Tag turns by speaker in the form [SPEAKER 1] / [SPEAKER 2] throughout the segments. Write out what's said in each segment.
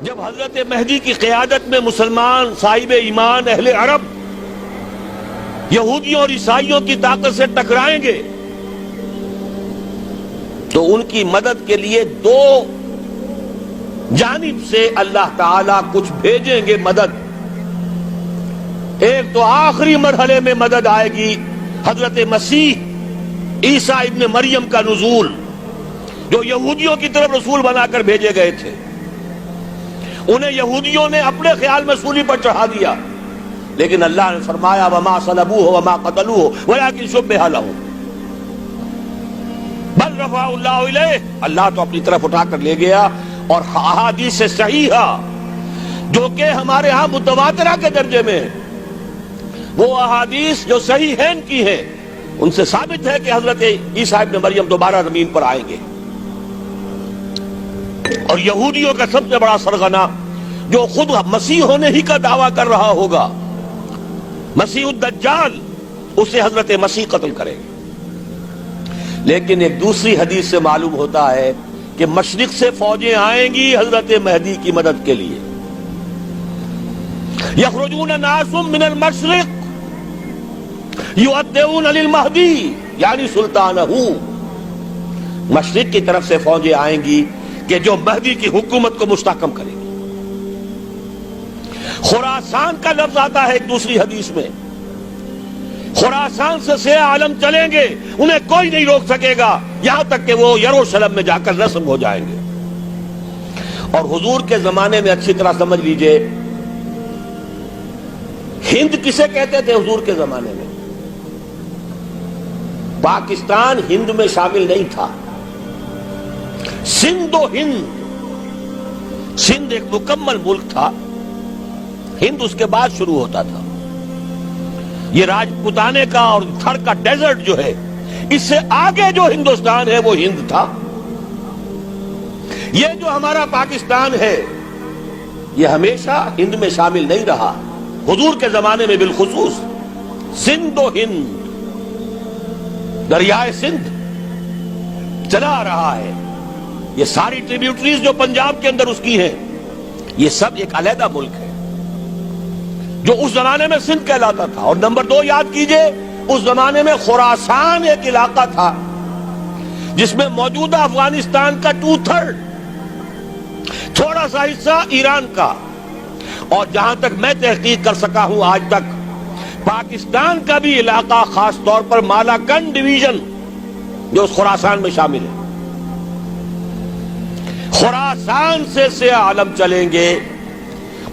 [SPEAKER 1] جب حضرت مہدی کی قیادت میں مسلمان صاحب ایمان اہل عرب یہودیوں اور عیسائیوں کی طاقت سے ٹکرائیں گے تو ان کی مدد کے لیے دو جانب سے اللہ تعالیٰ کچھ بھیجیں گے مدد. ایک تو آخری مرحلے میں مدد آئے گی حضرت مسیح عیسیٰ ابن مریم کا نزول، جو یہودیوں کی طرف رسول بنا کر بھیجے گئے تھے. انہیں یہودیوں نے اپنے خیال میں سولی پر چڑھا دیا، لیکن اللہ نے فرمایا وما صلبوہ وما قتلوہ ولکن شبہ لہم بل رفعہ اللہ الیہ. اللہ تو اپنی طرف اٹھا کر لے گیا. اور احادیث صحیحہ جو کہ ہمارے ہاں متواترہ کے درجے میں، وہ احادیث جو صحیحین کی ہیں، ان سے ثابت ہے کہ حضرت عیسیٰ ابن مریم دوبارہ زمین پر آئیں گے. اور یہودیوں کا سب سے بڑا سرغنہ جو خود مسیح ہونے ہی کا دعویٰ کر رہا ہوگا، مسیح الدجال، اسے حضرت مسیح قتل کرے گے. لیکن ایک دوسری حدیث سے معلوم ہوتا ہے کہ مشرق سے فوجیں آئیں گی حضرت مہدی کی مدد کے لیے. یخرجون ناس من المشرق یؤدون للمہدی یعنی سلطانہ. مشرق کی طرف سے فوجیں آئیں گی کہ جو مہدی کی حکومت کو مستحکم کرے گی. خراسان کا لفظ آتا ہے ایک دوسری حدیث میں. خراسان سے سیاہ عالم چلیں گے، انہیں کوئی نہیں روک سکے گا یہاں تک کہ وہ یروشلم میں جا کر رسم ہو جائیں گے. اور حضور کے زمانے میں اچھی طرح سمجھ لیجئے، ہند کسے کہتے تھے حضور کے زمانے میں؟ پاکستان ہند میں شامل نہیں تھا. سندھ و ہند، سندھ ایک مکمل ملک تھا، ہند اس کے بعد شروع ہوتا تھا. یہ راجپوتانے کا اور تھر کا ڈیزرٹ جو ہے، اس سے آگے جو ہندوستان ہے وہ ہند تھا. یہ جو ہمارا پاکستان ہے یہ ہمیشہ ہند میں شامل نہیں رہا. حضور کے زمانے میں بالخصوص سندھ و ہند، دریائے سندھ چلا آ رہا ہے. یہ ساری ٹریبیوٹریز جو پنجاب کے اندر اس کی ہیں، یہ سب ایک علیحدہ ملک ہے جو اس زمانے میں سندھ کہلاتا تھا. اور نمبر 2 یاد کیجئے، اس زمانے میں خراسان ایک علاقہ تھا جس میں موجودہ افغانستان کا 2/3، تھوڑا سا حصہ ایران کا، اور جہاں تک میں تحقیق کر سکا ہوں آج تک پاکستان کا بھی علاقہ، خاص طور پر مالاکنڈ ڈویژن جو اس خراسان میں شامل ہے. خراسان سے سیاہ عالم چلیں گے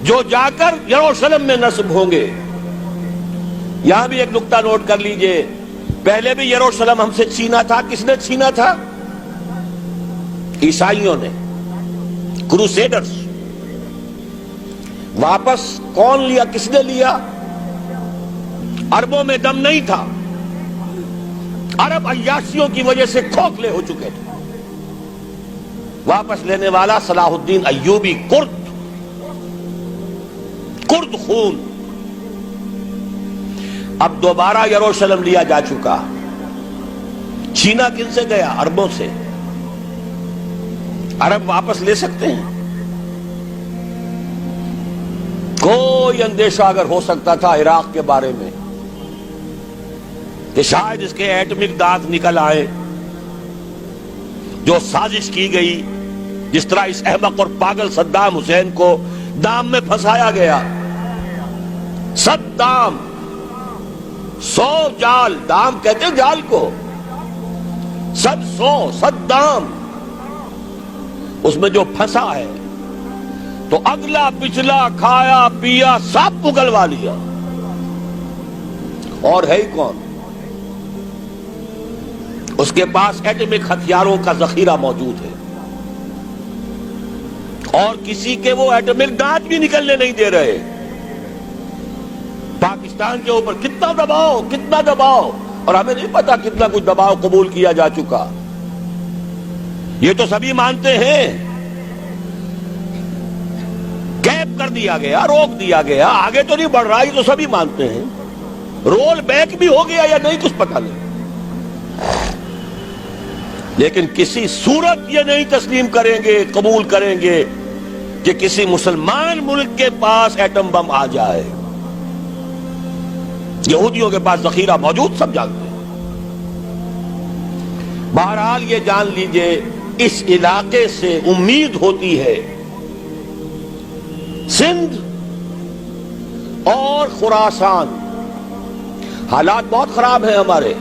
[SPEAKER 1] جو جا کر یروشلم میں نصب ہوں گے. یہاں بھی ایک نقطہ نوٹ کر لیجئے، پہلے بھی یروشلم ہم سے چھینا تھا. کس نے چھینا تھا؟ عیسائیوں نے، کروسیڈرز. واپس کون لیا؟ کس نے لیا؟ عربوں میں دم نہیں تھا، عرب عیاشیوں کی وجہ سے کھوکھلے ہو چکے تھے. واپس لینے والا صلاح الدین ایوبی، کرد خون. اب دوبارہ یروشلم لیا جا چکا. چھینا کن سے گیا؟ عربوں سے. عرب واپس لے سکتے ہیں؟ کوئی اندیشہ اگر ہو سکتا تھا عراق کے بارے میں کہ شاید اس کے ایٹمک دانت نکل آئے، جو سازش کی گئی، جس طرح اس احمق اور پاگل صدام حسین کو دام میں پھنسایا گیا. صدام 100 جال، دام کہتے ہیں جال کو، 100 اس میں جو پھنسا ہے تو اگلا پچھلا کھایا پیا سب پگلوا لیا. اور ہے ہی کون؟ اس کے پاس ایٹمک ہتھیاروں کا ذخیرہ موجود ہے، اور کسی کے وہ ایٹمک دانت بھی نکلنے نہیں دے رہے. پاکستان کے اوپر کتنا دباؤ، اور ہمیں نہیں پتا کتنا کچھ دباؤ قبول کیا جا چکا. یہ تو سبھی مانتے ہیں. کیپ کر دیا گیا، روک دیا گیا، آگے تو نہیں بڑھ رہا، یہ تو سبھی مانتے ہیں. رول بیک بھی ہو گیا یا نہیں کچھ پتہ نہیں. لیکن کسی صورت یہ نہیں تسلیم کریں گے، قبول کریں گے کہ کسی مسلمان ملک کے پاس ایٹم بم آ جائے. یہودیوں کے پاس ذخیرہ موجود، سب جانتے ہیں. بہرحال یہ جان لیجئے اس علاقے سے امید ہوتی ہے سندھ اور خراسان. حالات بہت خراب ہیں ہمارے،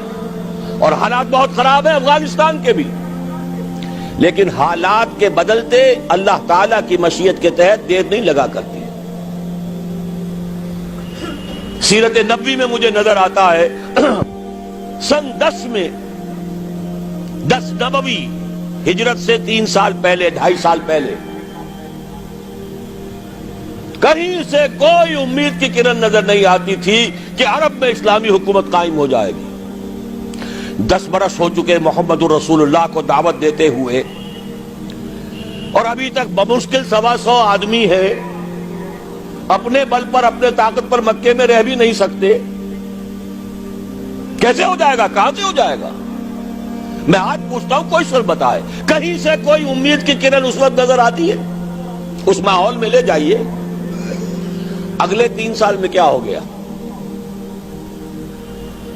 [SPEAKER 1] اور حالات بہت خراب ہیں افغانستان کے بھی، لیکن حالات کے بدلتے اللہ تعالیٰ کی مشیت کے تحت دیر نہیں لگا کرتی. سیرت نبوی میں مجھے نظر آتا ہے سن 10 میں 10 نبوی ہجرت سے 3 سال پہلے 2.5 سال پہلے کہیں سے کوئی امید کی کرن نظر نہیں آتی تھی کہ عرب میں اسلامی حکومت قائم ہو جائے گی. 10 برس ہو چکے محمد الرسول اللہ کو دعوت دیتے ہوئے، اور ابھی تک بمشکل 125 آدمی ہے. اپنے بل پر اپنے طاقت پر مکے میں رہ بھی نہیں سکتے. کیسے ہو جائے گا؟ کہاں سے ہو جائے گا؟ میں آج پوچھتا ہوں، کوئی سر بتائے کہیں سے کوئی امید کی کرن اس وقت نظر آتی ہے؟ اس ماحول میں لے جائیے. اگلے 3 سال میں کیا ہو گیا؟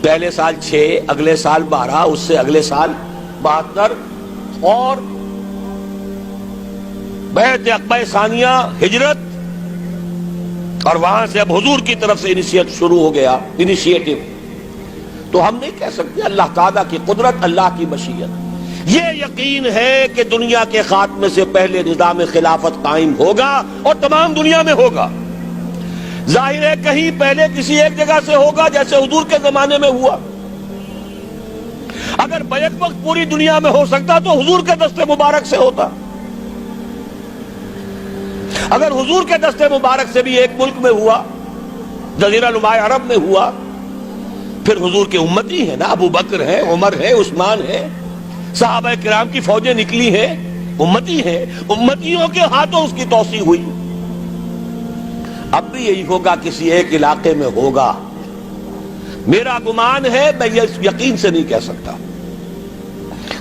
[SPEAKER 1] پہلے سال 6، اگلے سال 12، اس سے اگلے سال 72، اور بیعت عقبہ ثانیہ ہجرت، اور وہاں سے اب حضور کی طرف سے شروع ہو گیا انیشیٹو. تو ہم نہیں کہہ سکتے اللہ تعالیٰ کی قدرت، اللہ کی مشیت. یہ یقین ہے کہ دنیا کے خاتمے سے پہلے نظام خلافت قائم ہوگا، اور تمام دنیا میں ہوگا. ظاہر ہے کہیں پہلے کسی ایک جگہ سے ہوگا، جیسے حضور کے زمانے میں ہوا. اگر بیک وقت پوری دنیا میں ہو سکتا تو حضور کے دست مبارک سے ہوتا. اگر حضور کے دست مبارک سے بھی ایک ملک میں ہوا، جزیرہ نما عرب میں ہوا، پھر حضور کے امتی ہیں نا، ابو بکر ہے، عمر ہے، عثمان ہے، صحابہ کرام کی فوجیں نکلی ہیں، امتی ہیں. امتیوں کے ہاتھوں اس کی توسیع ہوئی. اب بھی یہی ہوگا، کسی ایک علاقے میں ہوگا. میرا گمان ہے، میں یہ یقین سے نہیں کہہ سکتا.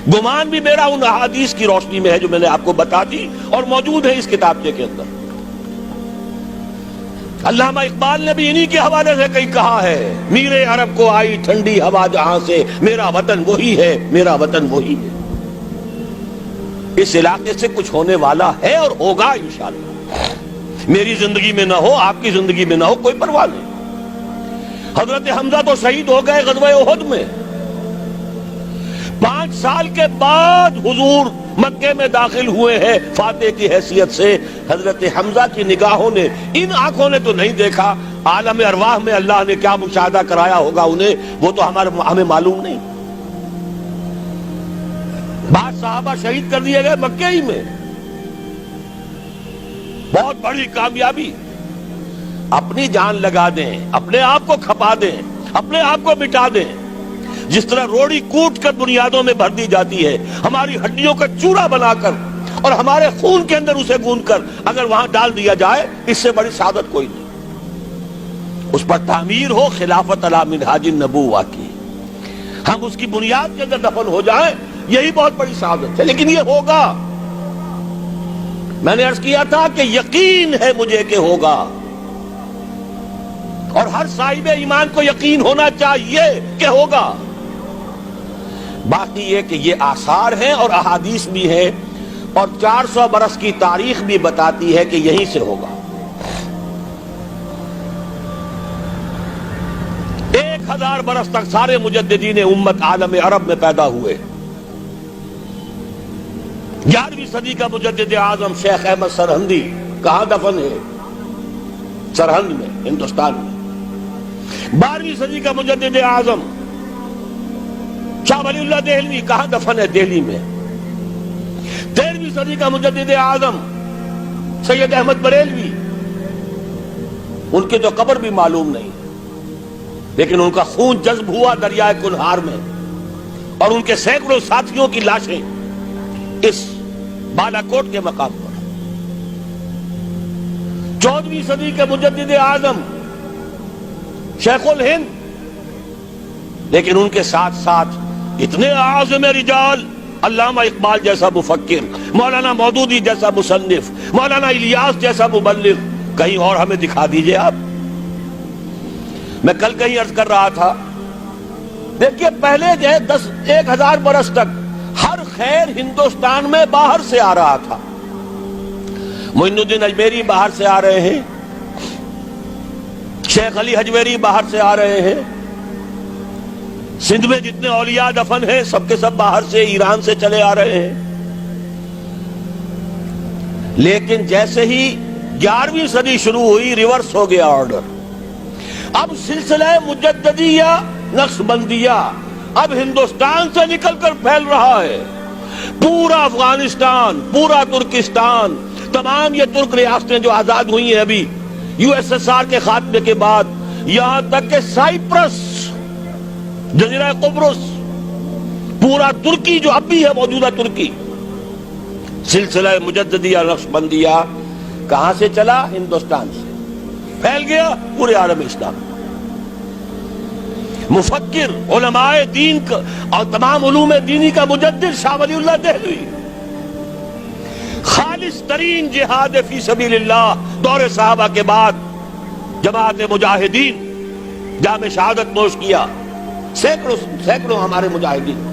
[SPEAKER 1] گمان بھی میرا ان احادیث کی روشنی میں ہے جو میں نے آپ کو بتا دی اور موجود ہے اس کتابچے کے اندر. علامہ اقبال نے بھی انہی کے حوالے سے کئی کہا ہے، میرے عرب کو آئی ٹھنڈی ہوا جہاں سے، میرا وطن وہی ہے، میرا وطن وہی ہے. اس علاقے سے کچھ ہونے والا ہے اور ہوگا انشاءاللہ. میری زندگی میں نہ ہو، آپ کی زندگی میں نہ ہو، کوئی پرواہ نہیں. حضرت حمزہ تو شہید ہو گئے غزوہ احد میں. 5 سال کے بعد حضور مکے میں داخل ہوئے ہیں فاتح کی حیثیت سے. حضرت حمزہ کی نگاہوں نے، ان آنکھوں نے تو نہیں دیکھا، عالم ارواح میں اللہ نے کیا مشاہدہ کرایا ہوگا انہیں، وہ تو ہمیں معلوم نہیں. بعض صحابہ شہید کر دیے گئے مکے ہی میں. بہت بڑی کامیابی. اپنی جان لگا دیں، اپنے آپ کو کھپا دیں، اپنے آپ کو مٹا دیں. جس طرح روڑی کوٹ کر بنیادوں میں بھر دی جاتی ہے، ہماری ہڈیوں کا چورا بنا کر اور ہمارے خون کے اندر اسے گوندھ کر اگر وہاں ڈال دیا جائے، اس سے بڑی سعادت کوئی نہیں. اس پر تعمیر ہو خلافت علی منہاج النبوہ کی، ہم اس کی بنیاد کے اندر دفن ہو جائیں، یہی بہت بڑی سعادت ہے. لیکن یہ ہوگا. میں نے عرض کیا تھا کہ یقین ہے مجھے کہ ہوگا، اور ہر صاحب ایمان کو یقین ہونا چاہیے کہ ہوگا. باقی یہ کہ یہ آثار ہیں اور احادیث بھی ہیں، اور 400 برس کی تاریخ بھی بتاتی ہے کہ یہیں سے ہوگا. 1000 برس تک سارے مجددین امت عالم عرب میں پیدا ہوئے. 11ویں صدی کا مجدد اعظم شیخ احمد سرہندی کہاں دفن ہے؟ سرہند میں، ہندوستان میں. 12ویں صدی کا مجدد اعظم شاہ ولی اللہ دہلوی کہاں دفن ہے؟ دہلی میں. 13ویں صدی کا مجدد اعظم سید احمد بریلوی، ان کی تو قبر بھی معلوم نہیں، لیکن ان کا خون جذب ہوا دریائے کنہار میں، اور ان کے سینکڑوں ساتھیوں کی لاشیں اس بالاکوٹ کے مقام پر. 14ویں صدی کے مجدد اعظم شیخ الہند، لیکن ان کے ساتھ ساتھ اتنے اعظم رجال، علامہ اقبال جیسا مفکر، مولانا مودودی جیسا مصنف، مولانا الیاس جیسا مبلغ کہیں اور ہمیں دکھا دیجئے آپ. میں کل کہیں عرض کر رہا تھا، دیکھیے پہلے جو ہے 1000 برس تک ہر خیر ہندوستان میں باہر سے آ رہا تھا. معین الدین اجمیری باہر سے آ رہے ہیں، شیخ علی حجویری باہر سے آ رہے ہیں، سندھ میں جتنے اولیاء دفن ہیں سب کے سب باہر سے، ایران سے چلے آ رہے ہیں. لیکن جیسے ہی 11ویں صدی شروع ہوئی ریورس ہو گیا آرڈر. اب سلسلہ مجددیہ نقشبندیہ اب ہندوستان سے نکل کر پھیل رہا ہے. پورا افغانستان، پورا ترکستان، تمام یہ ترک ریاستیں جو آزاد ہوئی ہیں ابھی USSR کے خاتمے کے بعد، یہاں تک کہ سائپرس، جزیرہ قبرص، پورا ترکی جو اب بھی ہے موجودہ ترکی، سلسلہ مجددیہ نقشبندیہ کہاں سے چلا؟ ہندوستان سے پھیل گیا پورے عالم اسلام. مفکر، علماء دین اور تمام علوم دینی کا مجدد شاہ ولی اللہ دہلوی، خالص ترین جہاد فی سبیل اللہ دور صحابہ کے بعد جماعت مجاہدین جام شہادت نوش کیا، سینکڑوں ہمارے مجاہدین.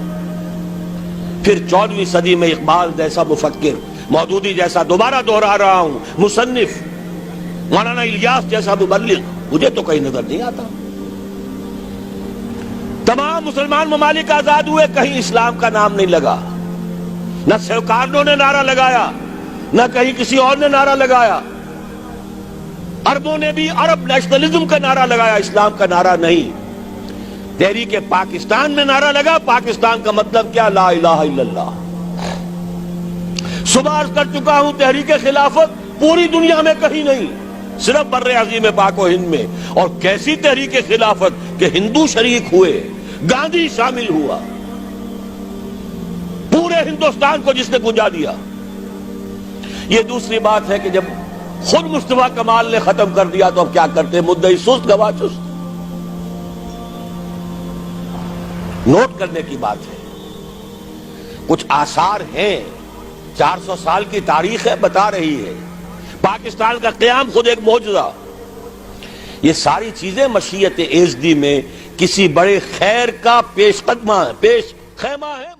[SPEAKER 1] پھر 14ویں صدی میں اقبال جیسا مفکر، مودودی جیسا، دوبارہ دوہرا رہا ہوں، مصنف، مولانا الیاس جیسا مبلغ مجھے تو کہیں نظر نہیں آتا. تمام مسلمان ممالک آزاد ہوئے، کہیں اسلام کا نام نہیں لگا. نہ سیوکارنوں نے نعرہ لگایا، نہ کہیں کسی اور نے نعرہ لگایا. عربوں نے بھی عرب نیشنلزم کا نعرہ لگایا، اسلام کا نعرہ نہیں. تحریک پاکستان میں نعرہ لگا، پاکستان کا مطلب کیا؟ لا الہ الا اللہ. صبح عرض کر چکا ہوں، تحریک خلافت پوری دنیا میں کہیں نہیں، صرف بر عظیم پاک و ہند میں. اور کیسی تحریک خلافت کہ ہندو شریک ہوئے، گاندھی شامل ہوا، پورے ہندوستان کو جس نے گنجا دیا. یہ دوسری بات ہے کہ جب خود مصطفیٰ کمال نے ختم کر دیا تو اب کیا کرتے؟ مدعی سست گواہ چست. نوٹ کرنے کی بات ہے، کچھ آثار ہیں، 400 سال کی تاریخ ہے، بتا رہی ہے پاکستان کا قیام خود ایک معجزہ. یہ ساری چیزیں مشیت ایزدی میں کسی بڑے خیر کا پیش خیمہ ہے.